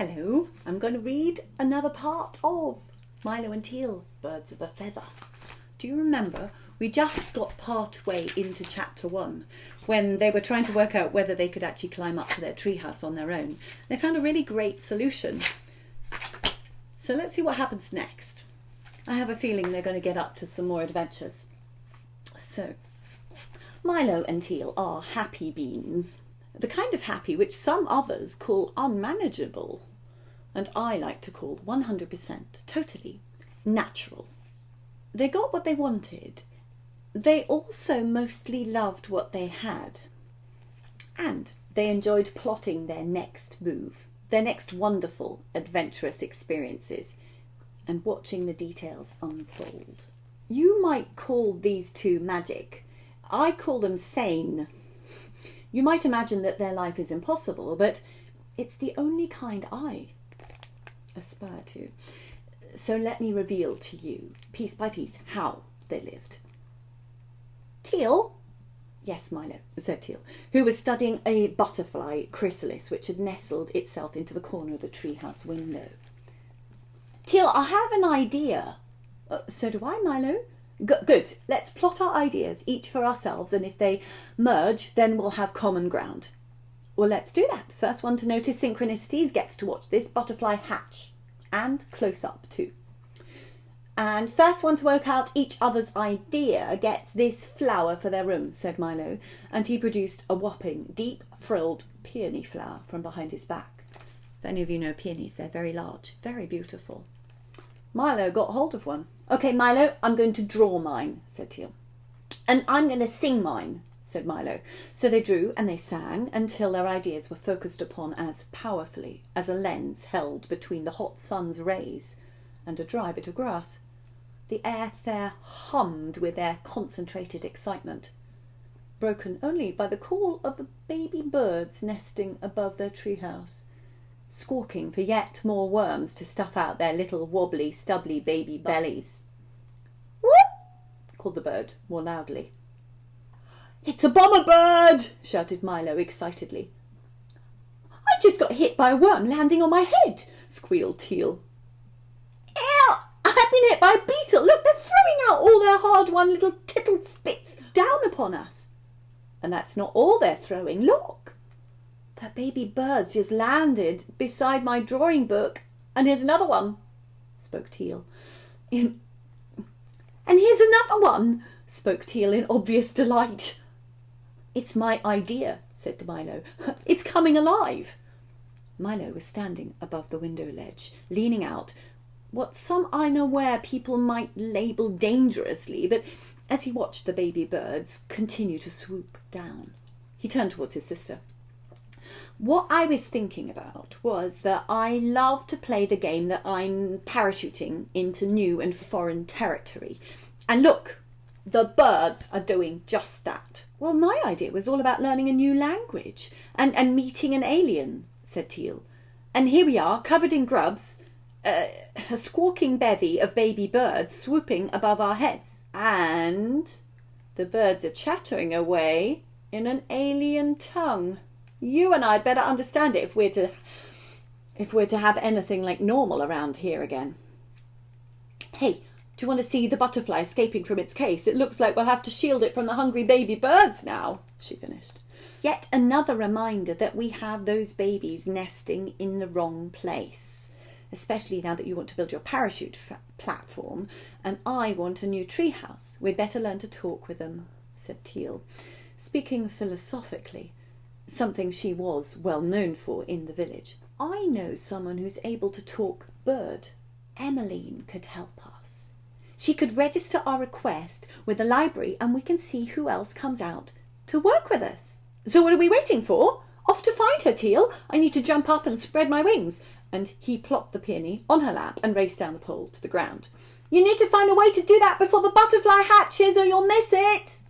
Hello, I'm going to read another part of Milo and Teal, Birds of a Feather. Do you remember we just got part way into chapter 1 when they were trying to work out whether they could actually climb up to their treehouse on their own? They found a really great solution. So let's see what happens next. I have a feeling they're going to get up to some more adventures. So, Milo and Teal are happy beans. The kind of happy which some others call unmanageable, and I like to call 100% totally natural. They got what they wanted. They also mostly loved what they had. And they enjoyed plotting their next move, their next wonderful, adventurous experiences, and watching the details unfold. You might call these two magic. I call them sane. You might imagine that their life is impossible, but it's the only kind I aspire to. So let me reveal to you, piece by piece, how they lived. Teal? Yes, Milo, said Teal, who was studying a butterfly chrysalis which had nestled itself into the corner of the treehouse window. Teal, I have an idea. So do I, Milo. Good. Let's plot our ideas, each for ourselves, and if they merge, then we'll have common ground. Well, let's do that. First one to notice synchronicities gets to watch this butterfly hatch, and close up too. And first one to work out each other's idea gets this flower for their room, said Milo, and he produced a whopping, deep-frilled peony flower from behind his back. If any of you know peonies, they're very large, very beautiful. Milo got hold of one. Okay, Milo, I'm going to draw mine, said Teal. And I'm going to sing mine, said Milo. So they drew and they sang until their ideas were focused upon as powerfully as a lens held between the hot sun's rays and a dry bit of grass. The air there hummed with their concentrated excitement, broken only by the call of the baby birds nesting above their treehouse, squawking for yet more worms to stuff out their little wobbly, stubbly baby bellies. Whoop! Called the bird more loudly. It's a bomber bird! Shouted Milo excitedly. I just got hit by a worm landing on my head, squealed Teal. Ew! I've been hit by a beetle! Look, they're throwing out all their hard-won little tittle spits down upon us. And that's not all they're throwing, look! That baby bird's just landed beside my drawing book. And here's another one, spoke Teal. And here's another one, spoke Teal in obvious delight. It's my idea, said Milo. It's coming alive. Milo was standing above the window ledge, leaning out, what some unaware people might label dangerously, but as he watched the baby birds continue to swoop down, he turned towards his sister. What I was thinking about was that I love to play the game that I'm parachuting into new and foreign territory. And look, the birds are doing just that. Well, my idea was all about learning a new language and meeting an alien, said Teal. And here we are, covered in grubs, a squawking bevy of baby birds swooping above our heads. And the birds are chattering away in an alien tongue. You and I'd better understand it if we're to have anything like normal around here again. Hey, do you want to see the butterfly escaping from its case? It looks like we'll have to shield it from the hungry baby birds now, she finished. Yet another reminder that we have those babies nesting in the wrong place, especially now that you want to build your parachute platform and I want a new treehouse. We'd better learn to talk with them, said Teal, speaking philosophically. Something she was well known for in the village. I know someone who's able to talk bird. Emmeline could help us. She could register our request with the library and we can see who else comes out to work with us. So what are we waiting for? Off to find her, Teal. I need to jump up and spread my wings. And he plopped the peony on her lap and raced down the pole to the ground. You need to find a way to do that before the butterfly hatches or you'll miss it.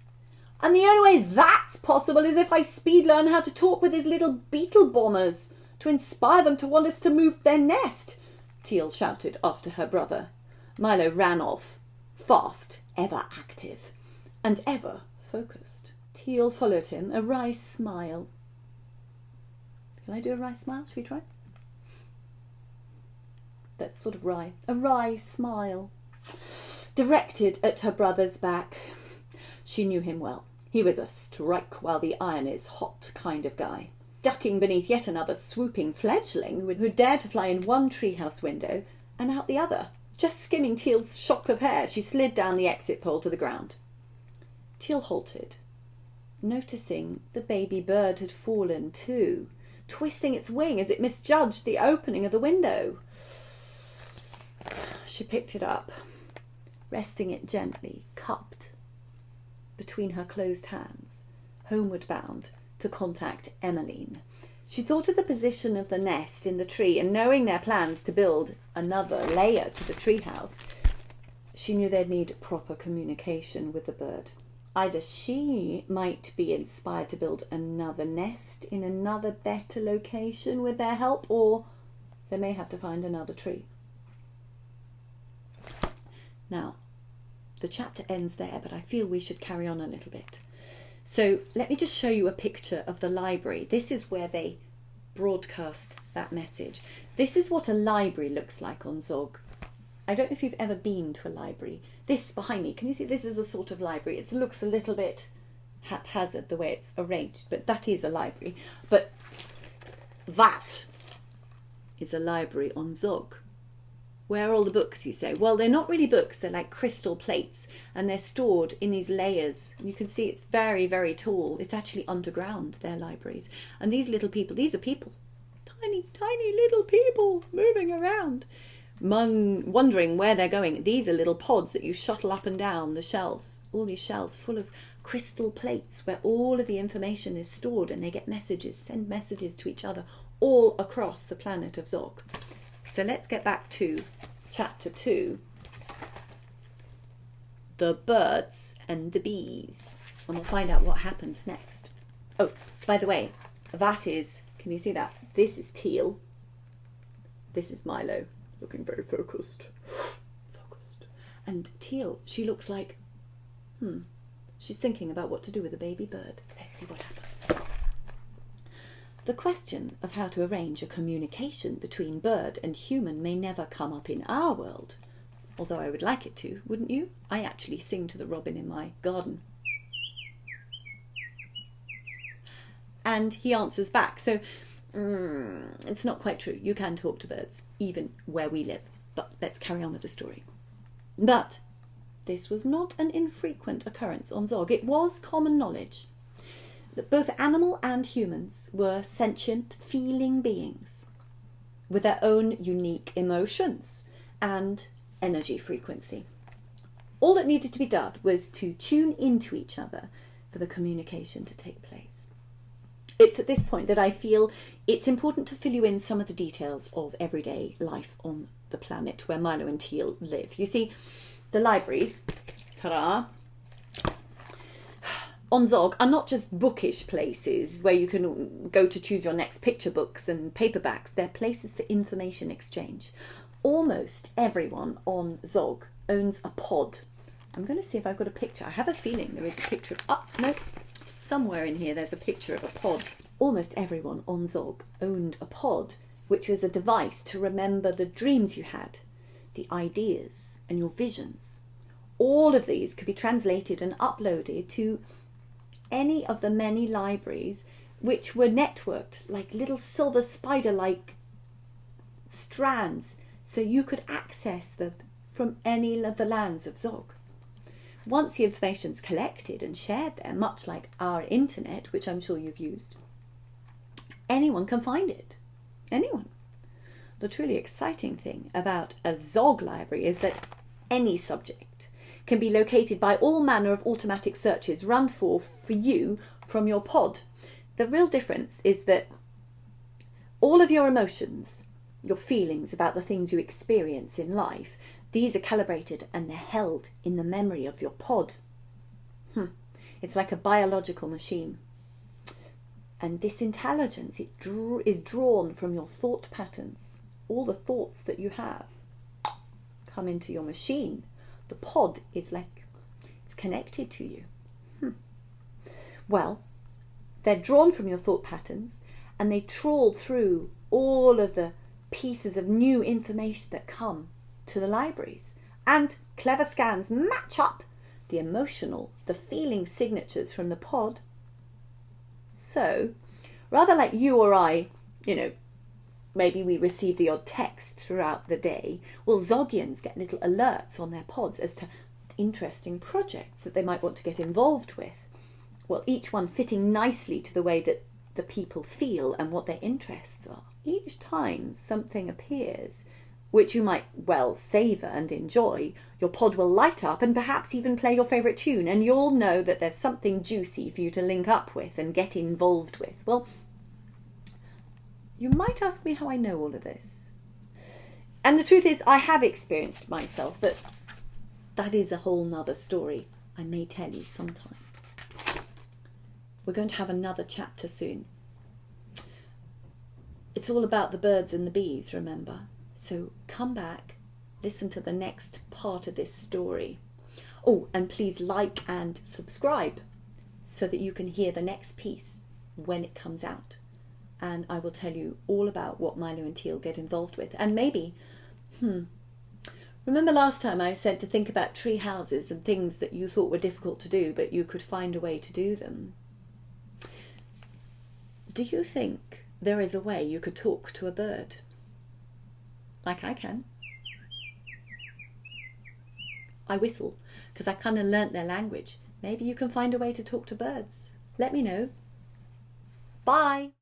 And the only way that's possible is if I speed learn how to talk with his little beetle bombers to inspire them to want us to move their nest, Teal shouted after her brother. Milo ran off, fast, ever active, and ever focused. Teal followed him, a wry smile. Can I do a wry smile? Should we try? sort of wry, a wry smile, directed at her brother's back. She knew him well. He was a strike while the iron is hot kind of guy, ducking beneath yet another swooping fledgling who dared to fly in one treehouse window and out the other. Just skimming Teal's shock of hair, she slid down the exit pole to the ground. Teal halted, noticing the baby bird had fallen too, twisting its wing as it misjudged the opening of the window. She picked it up, resting it gently, cupped between her closed hands, homeward bound to contact Emmeline. She thought of the position of the nest in the tree, and knowing their plans to build another layer to the treehouse, she knew they'd need proper communication with the bird. Either she might be inspired to build another nest in another better location with their help, or they may have to find another tree. Now, the chapter ends there, but I feel we should carry on a little bit. So let me just show you a picture of the library. This is where they broadcast that message. This is what a library looks like on Zog. I don't know if you've ever been to a library. This behind me, can you see this is a sort of library? It looks a little bit haphazard the way it's arranged, but that is a library. But that is a library on Zog. Where are all the books, you say? Well, they're not really books. They're like crystal plates, and they're stored in these layers. You can see it's very, very tall. It's actually underground, their libraries. And these little people, these are people. Tiny, tiny little people moving around, wondering where they're going. These are little pods that you shuttle up and down the shelves. All these shelves full of crystal plates where all of the information is stored, and they get messages, send messages to each other all across the planet of Zog. So let's get back to chapter 2, the birds and the bees, and we'll find out what happens next. Oh, by the way, that is, can you see that? This is Teal. This is Milo, looking very focused. And Teal, she looks like, she's thinking about what to do with a baby bird. Let's see what happens. The question of how to arrange a communication between bird and human may never come up in our world, although I would like it to, wouldn't you? I actually sing to the robin in my garden. And he answers back, so it's not quite true. You can talk to birds, even where we live. But let's carry on with the story. But this was not an infrequent occurrence on Zog. It was common knowledge that both animal and humans were sentient, feeling beings with their own unique emotions and energy frequency. All that needed to be done was to tune into each other for the communication to take place. It's at this point that I feel it's important to fill you in some of the details of everyday life on the planet where Milo and Teal live. You see, the libraries, ta-da, on Zog are not just bookish places where you can go to choose your next picture books and paperbacks. They're places for information exchange. Almost everyone on Zog owns a pod. I'm going to see if I've got a picture. I have a feeling there is a picture of... no. Somewhere in here there's a picture of a pod. Almost everyone on Zog owned a pod, which was a device to remember the dreams you had, the ideas and your visions. All of these could be translated and uploaded to any of the many libraries which were networked like little silver spider-like strands, so you could access them from any of the lands of Zog. Once the information's collected and shared there, much like our internet, which I'm sure you've used, anyone can find it. Anyone. The truly exciting thing about a Zog library is that any subject can be located by all manner of automatic searches run for you from your pod. The real difference is that all of your emotions, your feelings about the things you experience in life, these are calibrated and they're held in the memory of your pod. It's like a biological machine. And this intelligence, is drawn from your thought patterns. All the thoughts that you have come into your machine. The pod is like, it's connected to you. Well, they're drawn from your thought patterns and they trawl through all of the pieces of new information that come to the libraries. And clever scans match up the emotional, the feeling signatures from the pod. So, rather like you or I, maybe we receive the odd text throughout the day, well, Zogians get little alerts on their pods as to interesting projects that they might want to get involved with. Well, each one fitting nicely to the way that the people feel and what their interests are. Each time something appears, which you might well savour and enjoy, your pod will light up and perhaps even play your favourite tune, and you'll know that there's something juicy for you to link up with and get involved with. Well, you might ask me how I know all of this. And the truth is, I have experienced it myself, but that is a whole nother story I may tell you sometime. We're going to have another chapter soon. It's all about the birds and the bees, remember? So come back, listen to the next part of this story. Oh, and please like and subscribe so that you can hear the next piece when it comes out. And I will tell you all about what Milo and Teal get involved with. And maybe, remember last time I said to think about tree houses and things that you thought were difficult to do, but you could find a way to do them. Do you think there is a way you could talk to a bird? Like I can. I whistle because I kind of learnt their language. Maybe you can find a way to talk to birds. Let me know. Bye.